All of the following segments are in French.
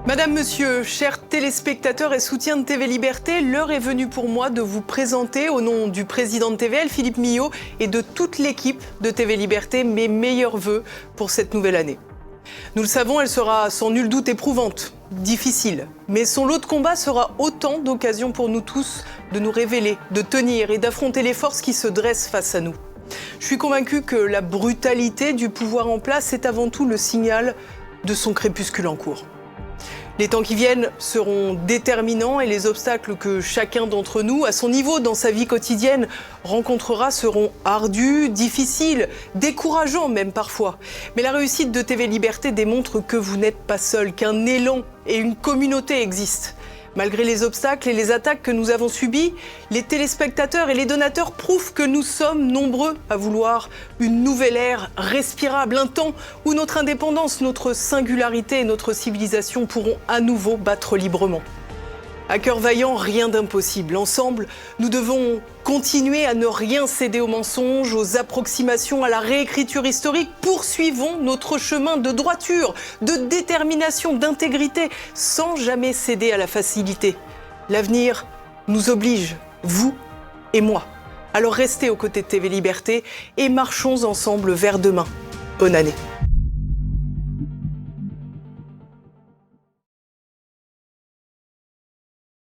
Madame, Monsieur, chers téléspectateurs et soutiens de TV Liberté, l'heure est venue pour moi de vous présenter, au nom du président de TVL, Philippe Millot, et de toute l'équipe de TV Liberté, mes meilleurs vœux pour cette nouvelle année. Nous le savons, elle sera sans nul doute éprouvante, difficile, mais son lot de combat sera autant d'occasions pour nous tous de nous révéler, de tenir et d'affronter les forces qui se dressent face à nous. Je suis convaincue que la brutalité du pouvoir en place est avant tout le signal de son crépuscule en cours. Les temps qui viennent seront déterminants et les obstacles que chacun d'entre nous, à son niveau dans sa vie quotidienne, rencontrera seront ardus, difficiles, décourageants même parfois. Mais la réussite de TV Liberté démontre que vous n'êtes pas seul, qu'un élan et une communauté existent. Malgré les obstacles et les attaques que nous avons subies, les téléspectateurs et les donateurs prouvent que nous sommes nombreux à vouloir une nouvelle ère respirable, un temps où notre indépendance, notre singularité et notre civilisation pourront à nouveau battre librement. À cœur vaillant, rien d'impossible. Ensemble, nous devons continuer à ne rien céder aux mensonges, aux approximations, à la réécriture historique. Poursuivons notre chemin de droiture, de détermination, d'intégrité, sans jamais céder à la facilité. L'avenir nous oblige, vous et moi. Alors restez aux côtés de TV Liberté et marchons ensemble vers demain. Bonne année.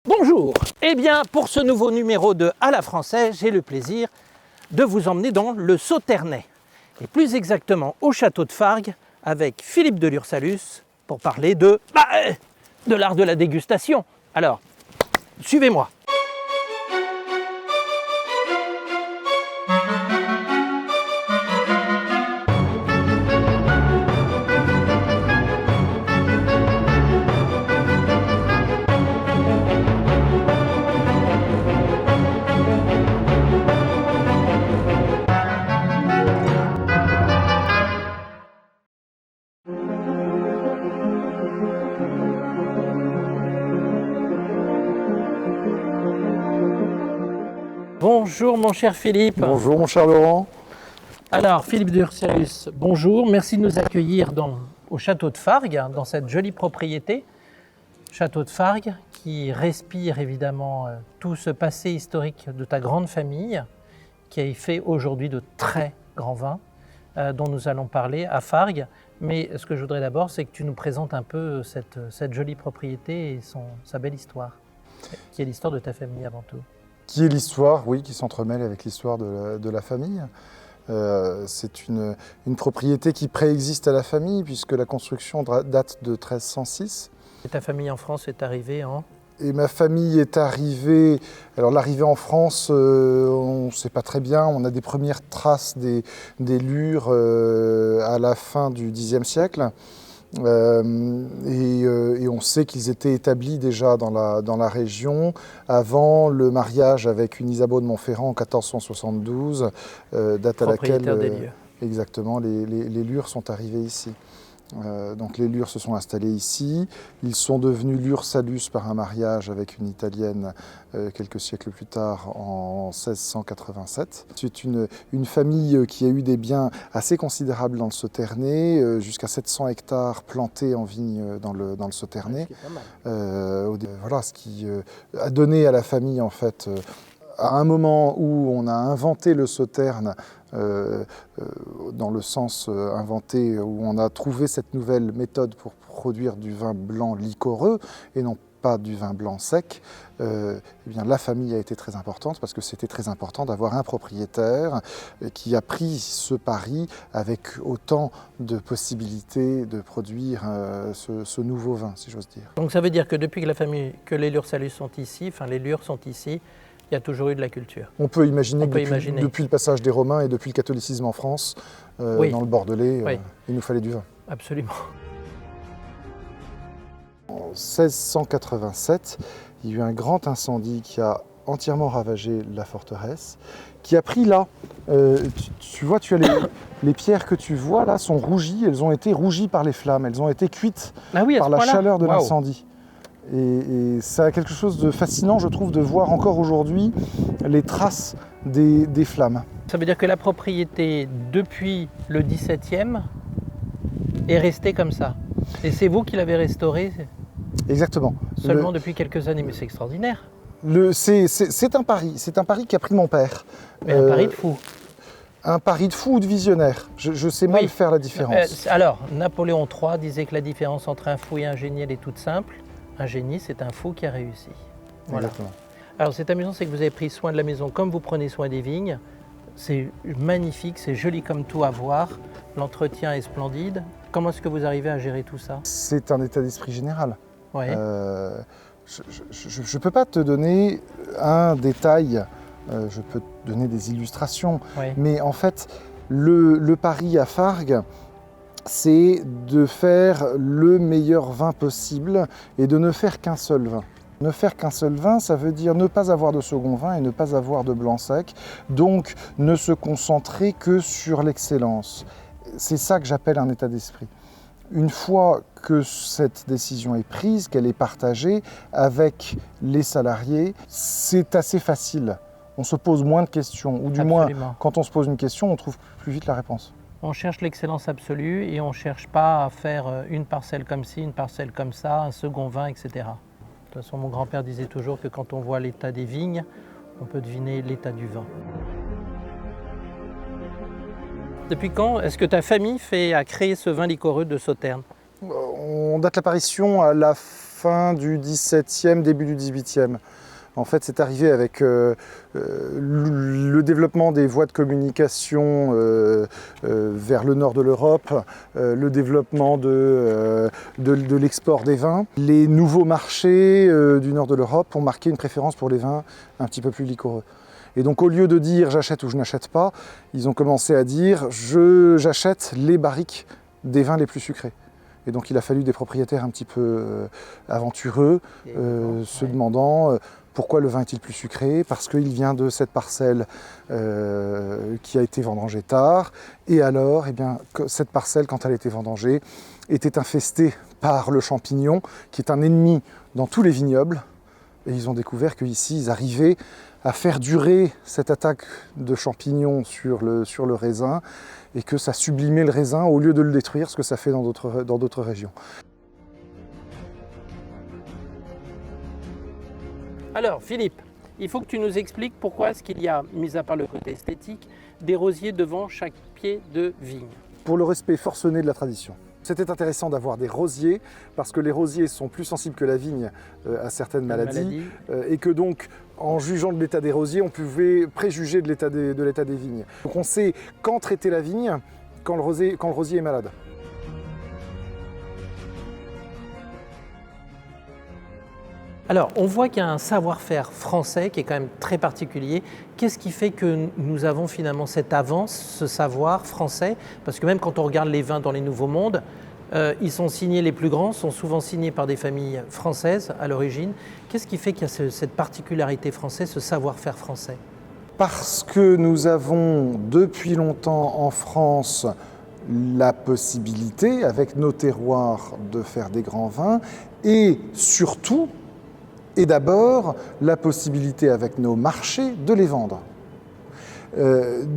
Bonjour. Eh bien, pour ce nouveau numéro de À la française, j'ai le plaisir de vous emmener dans le Sauternais, et plus exactement au château de Fargues, avec Philippe de Lursalus, pour parler de l'art de la dégustation. Alors, suivez-moi. Bonjour mon cher Philippe. Bonjour mon cher Laurent. Alors Philippe de Lursalus, bonjour, merci de nous accueillir au château de Fargues, dans cette jolie propriété. Château de Fargues qui respire évidemment tout ce passé historique de ta grande famille, qui a fait aujourd'hui de très grands vins dont nous allons parler à Fargues. Mais ce que je voudrais d'abord, c'est que tu nous présentes un peu cette jolie propriété et sa belle histoire, qui est l'histoire de ta famille avant tout. Qui est l'histoire, oui, qui s'entremêle avec l'histoire de la famille. C'est une propriété qui préexiste à la famille, puisque la construction date de 1306. Et ta famille en France est arrivée en... Et ma famille est arrivée, alors l'arrivée en France, on ne sait pas très bien, on a des premières traces des Lurs à la fin du Xe siècle. Et on sait qu'ils étaient établis déjà dans la région avant le mariage avec une Isabeau de Montferrand en 1472, date à laquelle exactement les Lurs sont arrivés ici. Donc les Lurs se sont installés ici, ils sont devenus Lursalus par un mariage avec une Italienne quelques siècles plus tard en 1687. C'est une famille qui a eu des biens assez considérables dans le Sauternais, jusqu'à 700 hectares plantés en vignes dans le Sauternais. Voilà ce qui a donné à la famille en fait, à un moment où on a inventé le Sauterne, dans le sens inventé, où on a trouvé cette nouvelle méthode pour produire du vin blanc liquoreux et non pas du vin blanc sec, eh bien, la famille a été très importante parce que c'était très important d'avoir un propriétaire qui a pris ce pari avec autant de possibilités de produire ce nouveau vin, si j'ose dire. Donc ça veut dire que depuis que les Lursalus sont ici, enfin les Lurs sont ici, il y a toujours eu de la culture. On peut imaginer que depuis le passage des Romains et depuis le catholicisme en France, oui, dans le Bordelais, oui, il nous fallait du vin. Absolument. En 1687, il y a eu un grand incendie qui a entièrement ravagé la forteresse, qui a pris là, tu vois, tu as les pierres que tu vois là sont rougies, elles ont été rougies par les flammes, elles ont été cuites par la chaleur de l'incendie. Et ça a quelque chose de fascinant, je trouve, de voir encore aujourd'hui les traces des flammes. Ça veut dire que la propriété, depuis le XVIIe, est restée comme ça. Et c'est vous qui l'avez restaurée? Exactement. Seulement depuis quelques années, mais c'est extraordinaire. C'est un pari qui a pris mon père. Mais un pari de fou. Un pari de fou ou de visionnaire. Je sais mal faire la différence. Alors, Napoléon III disait que la différence entre un fou et un génie, elle est toute simple. Un génie, c'est un fou qui a réussi. Voilà. Exactement. Alors, c'est amusant, c'est que vous avez pris soin de la maison comme vous prenez soin des vignes. C'est magnifique, c'est joli comme tout à voir. L'entretien est splendide. Comment est-ce que vous arrivez à gérer tout ça? C'est un état d'esprit général. Ouais. Je ne peux pas te donner un détail, je peux te donner des illustrations, mais en fait, le pari à Fargues, c'est de faire le meilleur vin possible et de ne faire qu'un seul vin. Ne faire qu'un seul vin, ça veut dire ne pas avoir de second vin et ne pas avoir de blanc sec, donc ne se concentrer que sur l'excellence. C'est ça que j'appelle un état d'esprit. Une fois que cette décision est prise, qu'elle est partagée avec les salariés, c'est assez facile. On se pose moins de questions, ou du moins, quand on se pose une question, on trouve plus vite la réponse. On cherche l'excellence absolue et on ne cherche pas à faire une parcelle comme ci, une parcelle comme ça, un second vin, etc. De toute façon, mon grand-père disait toujours que quand on voit l'état des vignes, on peut deviner l'état du vin. Depuis quand est-ce que ta famille a créé ce vin liquoreux de Sauternes? On date l'apparition à la fin du XVIIe, début du XVIIIe. En fait, c'est arrivé avec le développement des voies de communication vers le nord de l'Europe, le développement de l'export des vins. Les nouveaux marchés du nord de l'Europe ont marqué une préférence pour les vins un petit peu plus liquoreux. Et donc au lieu de dire j'achète ou je n'achète pas, ils ont commencé à dire j'achète les barriques des vins les plus sucrés. Et donc il a fallu des propriétaires un petit peu aventureux, se demandant pourquoi le vin est-il plus sucré? Parce qu'il vient de cette parcelle qui a été vendangée tard. Et alors, eh bien, cette parcelle, quand elle a été vendangée, était infestée par le champignon, qui est un ennemi dans tous les vignobles. Et ils ont découvert qu'ici, ils arrivaient à faire durer cette attaque de champignons sur le raisin et que ça sublimait le raisin au lieu de le détruire, ce que ça fait dans d'autres régions. Alors Philippe, il faut que tu nous expliques pourquoi est-ce qu'il y a, mis à part le côté esthétique, des rosiers devant chaque pied de vigne. Pour le respect forcené de la tradition. C'était intéressant d'avoir des rosiers parce que les rosiers sont plus sensibles que la vigne à certaines maladies. Et que donc, en jugeant de l'état des rosiers, on pouvait préjuger de l'état des vignes. Donc on sait quand traiter la vigne quand le rosier est malade. Alors, on voit qu'il y a un savoir-faire français qui est quand même très particulier. Qu'est-ce qui fait que nous avons finalement cette avance, ce savoir français? Parce que même quand on regarde les vins dans les Nouveaux Mondes, ils sont signés, les plus grands sont souvent signés par des familles françaises à l'origine. Qu'est-ce qui fait qu'il y a cette particularité française, ce savoir-faire français? Parce que nous avons depuis longtemps en France la possibilité, avec nos terroirs, de faire des grands vins et surtout, et d'abord, la possibilité avec nos marchés de les vendre.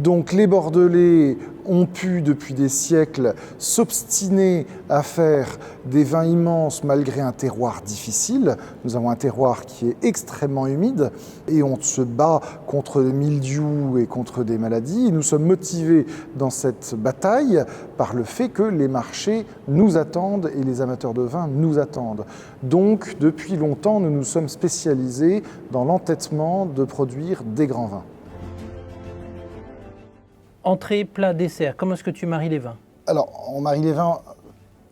Donc les Bordelais ont pu depuis des siècles s'obstiner à faire des vins immenses malgré un terroir difficile. Nous avons un terroir qui est extrêmement humide et on se bat contre le mildiou et contre des maladies. Nous sommes motivés dans cette bataille par le fait que les marchés nous attendent et les amateurs de vin nous attendent. Donc depuis longtemps, nous nous sommes spécialisés dans l'entêtement de produire des grands vins. Entrée, plat, dessert, comment est-ce que tu maries les vins? Alors, on marie les vins,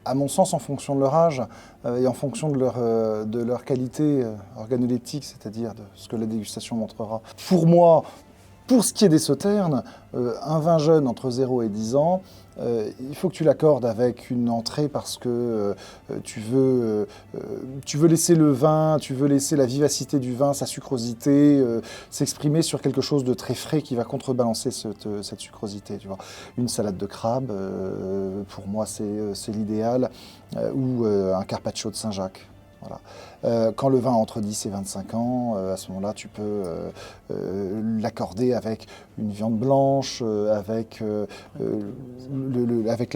à mon sens, en fonction de leur âge et en fonction de leur qualité organoleptique, c'est-à-dire de ce que la dégustation montrera. Pour moi, pour ce qui est des Sauternes, un vin jeune entre 0 et 10 ans, il faut que tu l'accordes avec une entrée parce que tu veux laisser le vin, tu veux laisser la vivacité du vin, sa sucrosité, s'exprimer sur quelque chose de très frais qui va contrebalancer cette sucrosité. Tu vois. Une salade de crabe, pour moi c'est l'idéal, ou un carpaccio de Saint-Jacques. Voilà. Quand le vin a entre 10 et 25 ans, à ce moment-là, tu peux l'accorder avec une viande blanche, avec la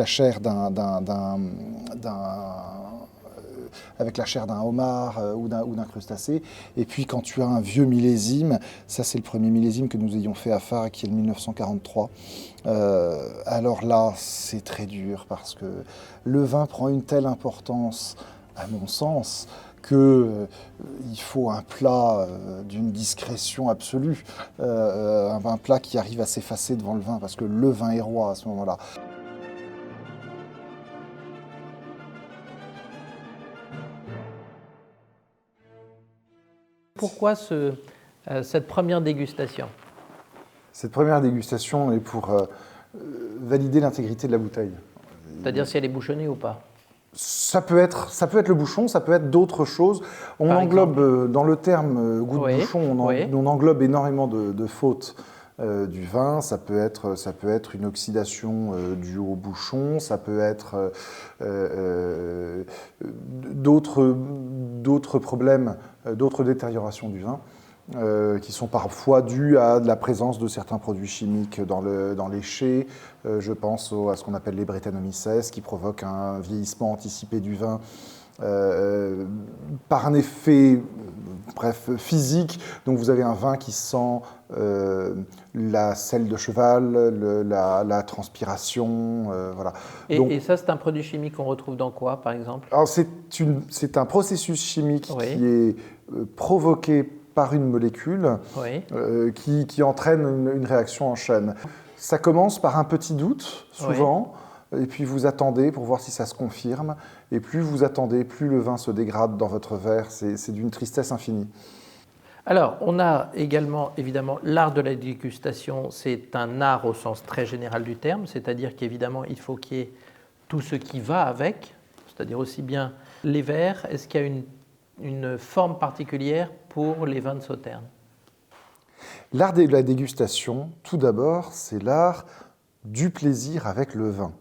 chair avec la chair d'un homard ou d'un crustacé. Et puis quand tu as un vieux millésime, ça c'est le premier millésime que nous ayons fait à Fargues, qui est le 1943. Alors là, c'est très dur parce que le vin prend une telle importance, à mon sens, qu'il faut un plat d'une discrétion absolue, un plat qui arrive à s'effacer devant le vin, parce que le vin est roi à ce moment-là. Pourquoi cette première dégustation? Cette première dégustation est pour valider l'intégrité de la bouteille. C'est-à-dire si elle est bouchonnée ou pas? Ça peut être le bouchon, ça peut être d'autres choses. On englobe, dans le terme goût de bouchon, on englobe énormément de fautes du vin. Ça peut être une oxydation due au bouchon, ça peut être d'autres problèmes, d'autres détériorations du vin. Qui sont parfois dus à de la présence de certains produits chimiques dans les chais. Je pense à ce qu'on appelle les Brettanomyces, qui provoquent un vieillissement anticipé du vin par un effet physique. Donc vous avez un vin qui sent la selle de cheval, la transpiration. Voilà. Et ça, c'est un produit chimique qu'on retrouve dans quoi, par exemple? Alors c'est un processus chimique qui est provoqué par une molécule qui entraîne une réaction en chaîne. Ça commence par un petit doute, souvent, et puis vous attendez pour voir si ça se confirme. Et plus vous attendez, plus le vin se dégrade dans votre verre. C'est d'une tristesse infinie. Alors, on a également, évidemment, l'art de la dégustation. C'est un art au sens très général du terme, c'est-à-dire qu'évidemment, il faut qu'il y ait tout ce qui va avec, c'est-à-dire aussi bien les verres. Est-ce qu'il y a une forme particulière pour les vins de Sauternes? L'art de la dégustation, tout d'abord, c'est l'art du plaisir avec le vin.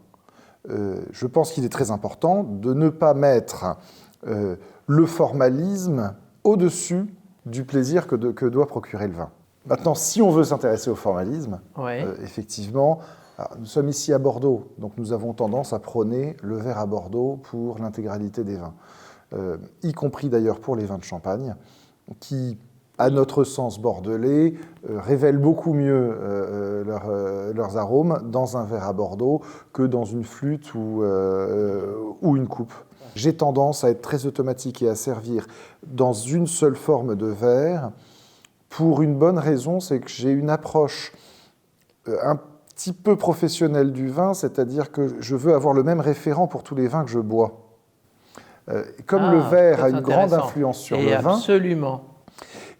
Je pense qu'il est très important de ne pas mettre le formalisme au-dessus du plaisir que doit procurer le vin. Maintenant, si on veut s'intéresser au formalisme, effectivement, nous sommes ici à Bordeaux, donc nous avons tendance à prôner le verre à Bordeaux pour l'intégralité des vins. Y compris d'ailleurs pour les vins de Champagne, qui, à notre sens bordelais, révèlent beaucoup mieux leurs arômes dans un verre à Bordeaux que dans une flûte ou une coupe. J'ai tendance à être très automatique et à servir dans une seule forme de verre pour une bonne raison, c'est que j'ai une approche un petit peu professionnelle du vin, c'est-à-dire que je veux avoir le même référent pour tous les vins que je bois. Comme le verre a une grande influence sur le vin, absolument.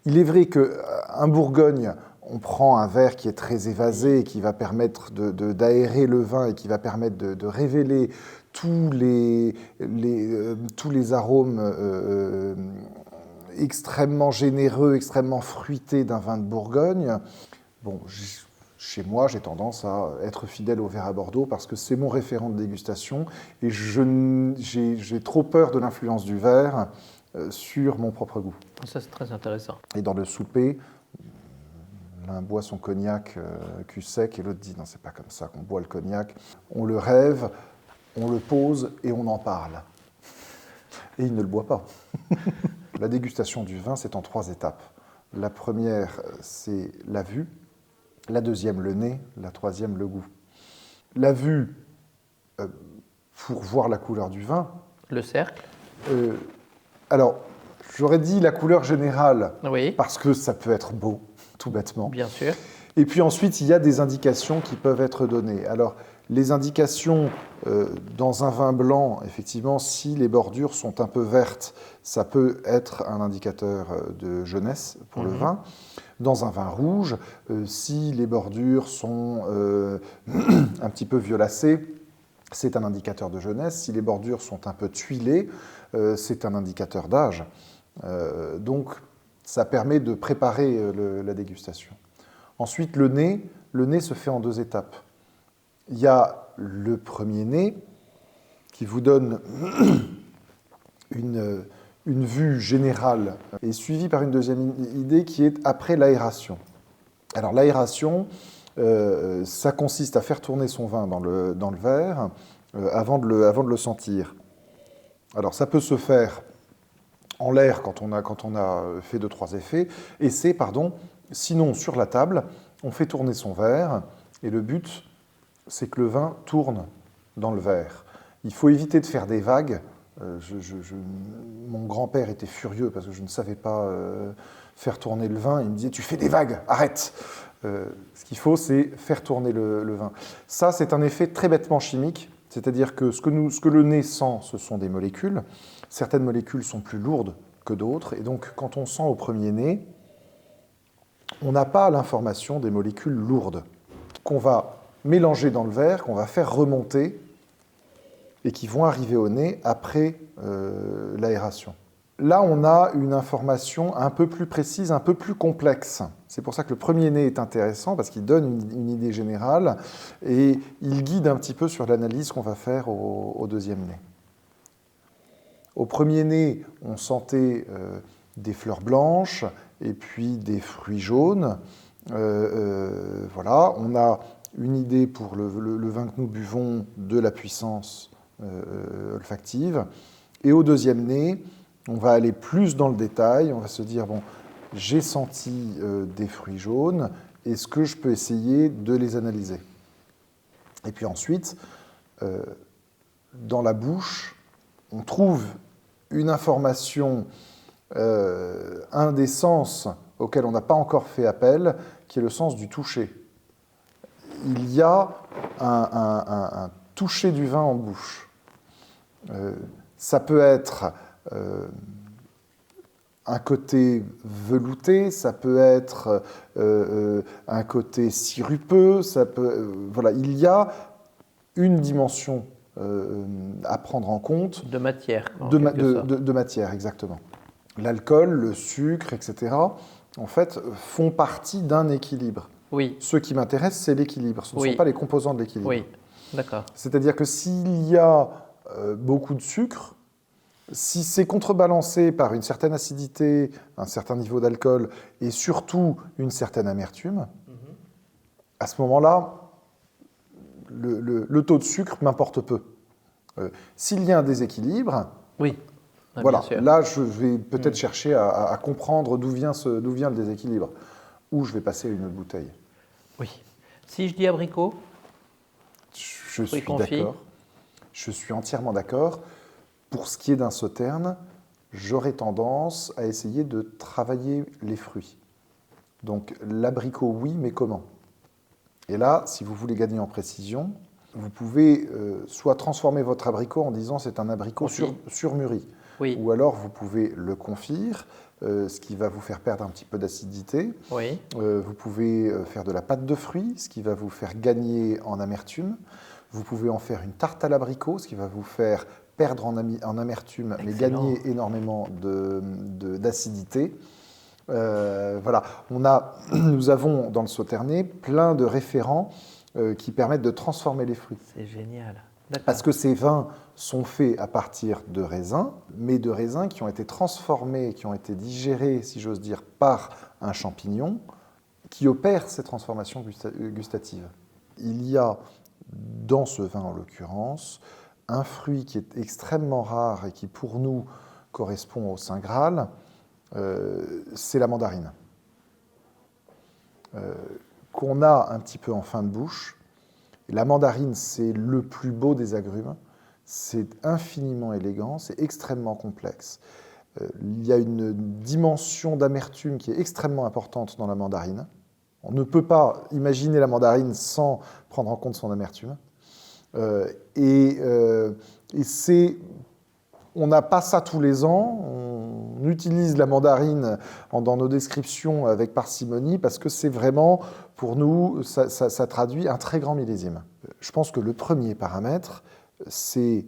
Il est vrai qu'un Bourgogne, on prend un verre qui est très évasé, qui va permettre d'aérer le vin et qui va permettre de révéler tous les arômes extrêmement généreux, extrêmement fruités d'un vin de Bourgogne. Bon, chez moi, j'ai tendance à être fidèle au verre à Bordeaux parce que c'est mon référent de dégustation et j'ai trop peur de l'influence du verre sur mon propre goût. Ça, c'est très intéressant. Et dans le souper, l'un boit son cognac cul sec et l'autre dit « non, c'est pas comme ça qu'on boit le cognac ». On le rêve, on le pose et on en parle. Et il ne le boit pas. La dégustation du vin, c'est en 3 étapes. La première, c'est la vue. La deuxième, le nez. La troisième, le goût. La vue, pour voir la couleur du vin. Le cercle. Alors, j'aurais dit la couleur générale, oui, parce que ça peut être beau, tout bêtement. Bien sûr. Et puis ensuite, il y a des indications qui peuvent être données. Alors, les indications dans un vin blanc, effectivement, si les bordures sont un peu vertes, ça peut être un indicateur de jeunesse pour le vin. Dans un vin rouge, si les bordures sont un petit peu violacées, c'est un indicateur de jeunesse. Si les bordures sont un peu tuilées, c'est un indicateur d'âge. Donc, ça permet de préparer la dégustation. Ensuite, le nez se fait en 2 étapes. Il y a le premier nez qui vous donne une vue générale et suivie par une deuxième idée qui est après l'aération. Alors l'aération, ça consiste à faire tourner son vin dans le verre avant de le sentir. Alors ça peut se faire en l'air quand on a fait 2-3 effets, et c'est, sinon sur la table, on fait tourner son verre, et le but, c'est que le vin tourne dans le verre. Il faut éviter de faire des vagues. Mon grand-père était furieux parce que je ne savais pas faire tourner le vin. Il me disait « tu fais des vagues, arrête !» Ce qu'il faut, c'est faire tourner le vin. Ça, c'est un effet très bêtement chimique, c'est-à-dire que ce que le nez sent, ce sont des molécules. Certaines molécules sont plus lourdes que d'autres, et donc quand on sent au premier nez, on n'a pas l'information des molécules lourdes qu'on va mélanger dans le verre, qu'on va faire remonter et qui vont arriver au nez après l'aération. Là, on a une information un peu plus précise, un peu plus complexe. C'est pour ça que le premier nez est intéressant, parce qu'il donne une idée générale et il guide un petit peu sur l'analyse qu'on va faire au deuxième nez. Au premier nez, on sentait des fleurs blanches et puis des fruits jaunes. Voilà, on a une idée pour le vin que nous buvons de la puissance olfactive. Et au deuxième nez, on va aller plus dans le détail. On va se dire, bon, j'ai senti des fruits jaunes, est-ce que je peux essayer de les analyser? Et puis ensuite, dans la bouche, on trouve une information, un des sens auquel on n'a pas encore fait appel, qui est le sens du toucher. Il y a un toucher du vin en bouche. Ça peut être un côté velouté, ça peut être un côté sirupeux, voilà, il y a une dimension à prendre en compte. De matière. De matière, exactement. L'alcool, le sucre, etc., en fait, font partie d'un équilibre. Oui. Ce qui m'intéresse, c'est l'équilibre. Ce ne sont pas les composants de l'équilibre. Oui, d'accord. C'est-à-dire que s'il y a beaucoup de sucre, si c'est contrebalancé par une certaine acidité, un certain niveau d'alcool et surtout une certaine amertume, à ce moment-là, le taux de sucre m'importe peu. S'il y a un déséquilibre, voilà, là je vais peut-être chercher à comprendre d'où vient le déséquilibre, ou je vais passer à une autre bouteille. Oui. Si je dis abricot, je suis d'accord. Je suis entièrement d'accord. Pour ce qui est d'un sauterne, j'aurais tendance à essayer de travailler les fruits. Donc l'abricot, oui, mais comment? Et là, si vous voulez gagner en précision, vous pouvez soit transformer votre abricot en disant c'est un abricot surmûri, ou alors vous pouvez le confire, ce qui va vous faire perdre un petit peu d'acidité. Vous pouvez faire de la pâte de fruits, ce qui va vous faire gagner en amertume. Vous pouvez en faire une tarte à l'abricot, ce qui va vous faire perdre en amertume, mais gagner énormément d'acidité. Voilà. Nous avons dans le Sauternet plein de référents qui permettent de transformer les fruits. C'est génial. Parce que ces vins sont faits à partir de raisins, mais de raisins qui ont été transformés, qui ont été digérés, si j'ose dire, par un champignon qui opère ces transformations gustatives. Il y a dans ce vin, en l'occurrence, un fruit qui est extrêmement rare et qui, pour nous, correspond au Saint Graal, c'est la mandarine, qu'on a un petit peu en fin de bouche. La mandarine, c'est le plus beau des agrumes, c'est infiniment élégant, c'est extrêmement complexe. Il y a une dimension d'amertume qui est extrêmement importante dans la mandarine. On ne peut pas imaginer la mandarine sans prendre en compte son amertume. On n'a pas ça tous les ans. On utilise la mandarine dans nos descriptions avec parcimonie parce que c'est vraiment, pour nous, ça traduit un très grand millésime. Je pense que le premier paramètre, c'est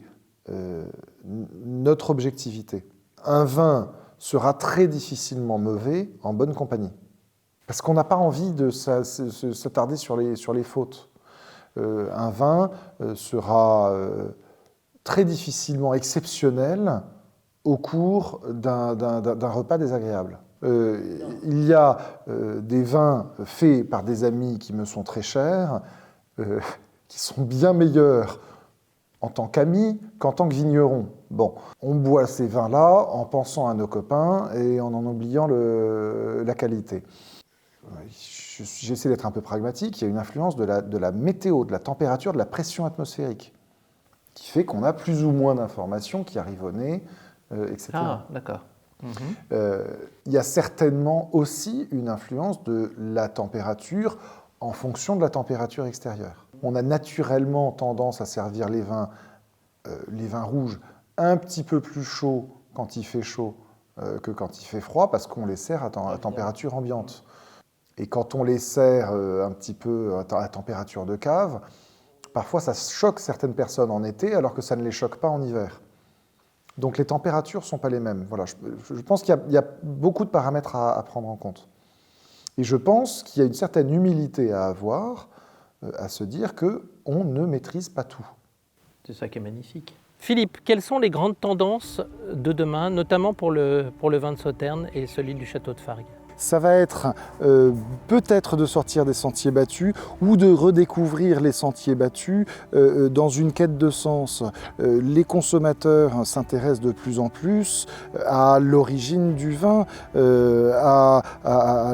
notre objectivité. Un vin sera très difficilement mauvais en bonne compagnie. Parce qu'on n'a pas envie de s'attarder sur les fautes. Un vin sera très difficilement exceptionnel au cours d'un repas désagréable. Il y a des vins faits par des amis qui me sont très chers, qui sont bien meilleurs en tant qu'ami qu'en tant que vigneron. Bon, on boit ces vins-là en pensant à nos copains et en oubliant la qualité. J'essaie d'être un peu pragmatique, il y a une influence de la météo, de la température, de la pression atmosphérique, qui fait qu'on a plus ou moins d'informations qui arrivent au nez, etc. Ah, d'accord. Il y a certainement aussi une influence de la température en fonction de la température extérieure. On a naturellement tendance à servir les vins rouges un petit peu plus chauds quand il fait chaud que quand il fait froid, parce qu'on les sert à température ambiante. Et quand on les sert un petit peu à température de cave, parfois ça choque certaines personnes en été alors que ça ne les choque pas en hiver. Donc les températures ne sont pas les mêmes. Voilà, je pense qu'il y a beaucoup de paramètres à prendre en compte. Et je pense qu'il y a une certaine humilité à avoir, à se dire qu'on ne maîtrise pas tout. C'est ça qui est magnifique. Philippe, quelles sont les grandes tendances de demain, notamment pour le vin de Sauternes et celui du château de Fargues? Ça va être peut-être de sortir des sentiers battus ou de redécouvrir les sentiers battus dans une quête de sens. Les consommateurs s'intéressent de plus en plus à l'origine du vin, à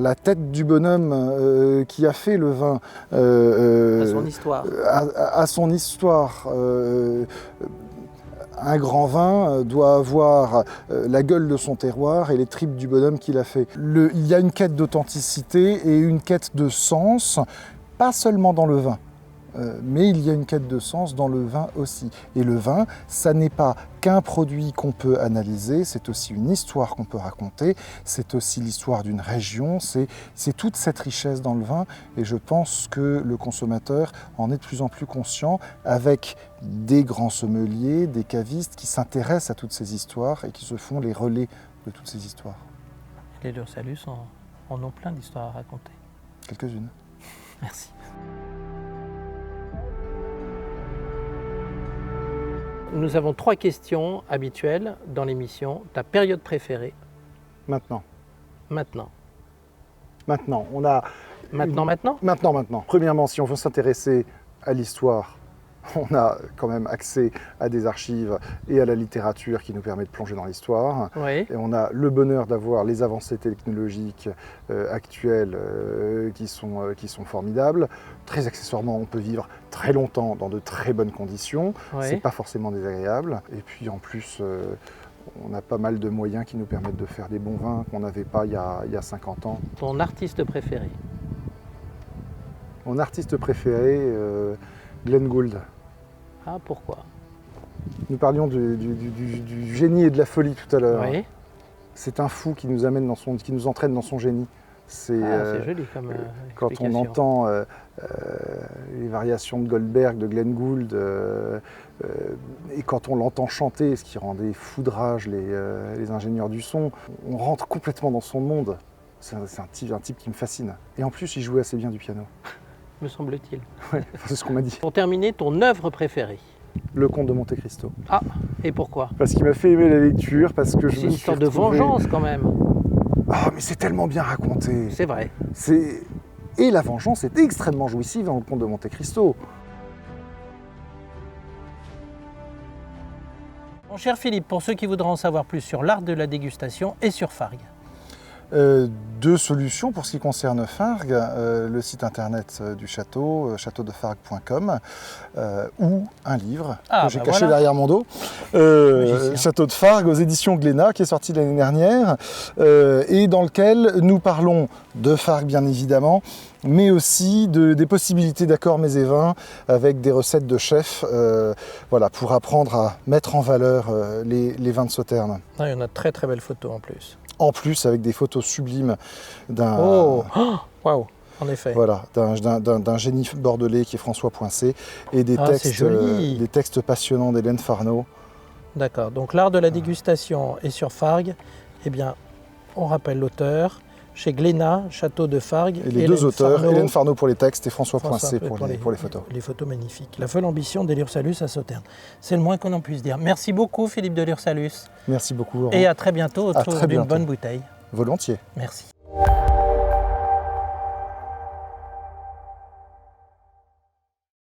la tête du bonhomme qui a fait le vin. À son histoire. À son histoire. Un grand vin doit avoir la gueule de son terroir et les tripes du bonhomme qui l'a fait. Il y a une quête d'authenticité et une quête de sens, pas seulement dans le vin, mais il y a une quête de sens dans le vin aussi. Et le vin, ça n'est pas qu'un produit qu'on peut analyser, c'est aussi une histoire qu'on peut raconter, c'est aussi l'histoire d'une région, c'est toute cette richesse dans le vin. Et je pense que le consommateur en est de plus en plus conscient, avec des grands sommeliers, des cavistes qui s'intéressent à toutes ces histoires et qui se font les relais de toutes ces histoires. Les Lursalus en ont plein d'histoires à raconter. Quelques-unes. Merci. Nous avons 3 questions habituelles dans l'émission. Ta période préférée? Maintenant. Maintenant. Maintenant. On a Maintenant. Premièrement, si on veut s'intéresser à l'histoire, on a quand même accès à des archives et à la littérature qui nous permet de plonger dans l'histoire. Oui. Et on a le bonheur d'avoir les avancées technologiques actuelles qui sont formidables. Très accessoirement, on peut vivre très longtemps dans de très bonnes conditions. Oui. C'est pas forcément désagréable. Et puis en plus, on a pas mal de moyens qui nous permettent de faire des bons vins qu'on n'avait pas il y a 50 ans. Ton artiste préféré? Mon artiste préféré, Glenn Gould. Ah, pourquoi? Nous parlions du génie et de la folie tout à l'heure. Oui. C'est un fou qui nous entraîne dans son génie. C'est joli comme quand on entend les variations de Goldberg, de Glenn Gould, et quand on l'entend chanter, ce qui rendait foudrage les ingénieurs du son, on rentre complètement dans son monde. C'est un type qui me fascine. Et en plus, il jouait assez bien du piano. Me semble-t-il. Ouais, c'est ce qu'on m'a dit. Pour terminer, ton œuvre préférée? Le Comte de Monte Cristo. Ah, et pourquoi? Parce qu'il m'a fait aimer la lecture, parce que je me suis C'est une sorte de retrouvé... vengeance quand même. Ah, mais c'est tellement bien raconté. C'est vrai. Et la vengeance est extrêmement jouissive dans le Comte de Monte Cristo. Mon cher Philippe, pour ceux qui voudront en savoir plus sur l'art de la dégustation et sur Fargues. 2 solutions pour ce qui concerne Fargues, le site internet du château, châteaudefargues.com, ou un livre que j'ai caché derrière mon dos, Château de Fargues aux éditions Glénat, qui est sorti l'année dernière, et dans lequel nous parlons de Fargues bien évidemment, mais aussi des possibilités d'accords mets et vins avec des recettes de chefs, voilà, pour apprendre à mettre en valeur les vins de Sauternes. Ah, il y en a de très très belles photos en plus. En plus, avec des photos sublimes d'un... Oh, waouh, en effet. Voilà, d'un génie bordelais qui est François Poincé, et des textes passionnants d'Hélène Farneau. D'accord, donc l'art de la dégustation est sur Fargues. Eh bien, on rappelle l'auteur, chez Glénat, Château de Fargues. Et les deux auteurs, Hélène Farneau pour les textes et François Poincé pour les photos. Les photos magnifiques. La folle ambition des Lursalus à Sauternes. C'est le moins qu'on en puisse dire. Merci beaucoup Philippe de Lursalus. Merci beaucoup Laurent. Et à très bientôt autour d'une bonne bouteille. Volontiers. Merci.